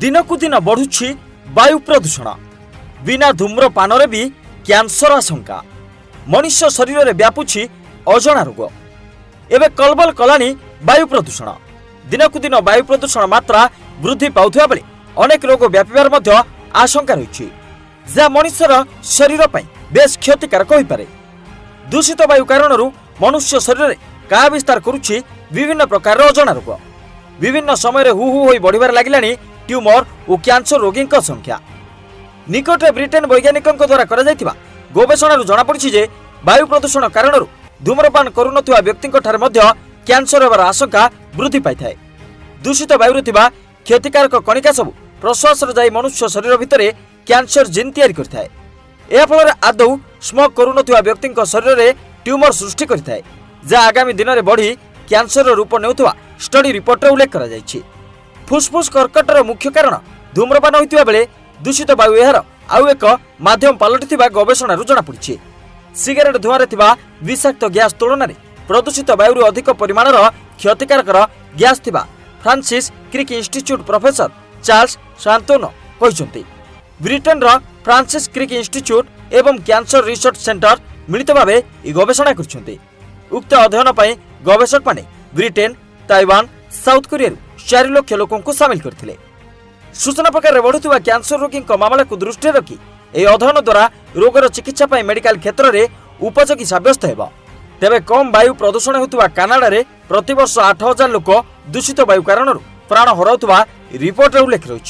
दिनकु दिन बढ़ुछि वायु प्रदूषण। बिना धूम्रपान भी कैंसर आशंका। मनुष्य शरीर में व्यापुछि अजणा रोग। एवं कलबल कलानी वायु प्रदूषण। दिनकु दिन वायु प्रदूषण मात्रा वृद्धि पाउथिबा बेले अनेक रोग व्यापिबार मध्य आशंका रही, जहाँ मनुष्यर शरीर पर बेस क्षतिकारक हो पारे। दूषित वायु कारण मनुष्य शरीर में का विस्तार करुछि विभिन्न प्रकार अजणा रोग। विभिन्न समय हु हु होई बढ़िबार लागिलानी ट्यूमर और कैंसर रोगी संख्या। निकट ब्रिटेन वैज्ञानिकों द्वारा करा जायतिबा गवेषणा जना पड़ी जे वायु प्रदूषण कारण धूम्रपान करुनथिबा व्यक्ति कैंसर होबार आशंका वृद्धि पाई थाए। दूषित वायु थिबा क्षतिकारक कणिका सब प्रश्वास जाई मनुष्य शरीर भितर कैंसर जीन तैयारी करथाए। एहा फल आदौ स्मोक करुनथिबा व्यक्ति शरीर में ट्यूमर सृष्टि करथाए, जहाँ आगामी दिन में बढ़ी कैंसर रूप नेउथिबा स्टडी रिपोर्ट उल्लेख करा जायछि। फुसफुस कर्कटर मुख्य कारण धूम्रपान होइतिबा बेले दूषित वायु एहार आउ एक माध्यम पलटिथिबा गवेषणारू जଣା पड़िछि। सिगारेट धुआं थिबा विषाक्त गैस तुलन में प्रदूषित वायु अधिक परिमाणर क्षतिकारक गैस थिबा Francis Crick Institute professor Charles Swanton कहिसंती। ब्रिटेन रो फ्रांसिस क्रिक इंस्टीट्यूट एवं कैंसर रिसर्च सेंटर मिलित भाव गवेषणा करछंती। उक्त अध्ययन पई गवेषक माने Britain, Taiwan, South Korea 4 lakh लोकों को सामिल करथिले। सूचना प्रकार बढ़ुवा कैंसर रोगी मामला को दृष्टि रखी यह अध्ययन द्वारा रोगर चिकित्सा पाई मेडिकल क्षेत्र में उपयोगी साब्यस्त हेबा। तेबे कम वायु प्रदूषण होतुवा कनाडा रे प्रतिवर्ष 8000 लोक दूषित वायु कारण प्राण हराउतुवा रिपोर्ट उल्लेख रही।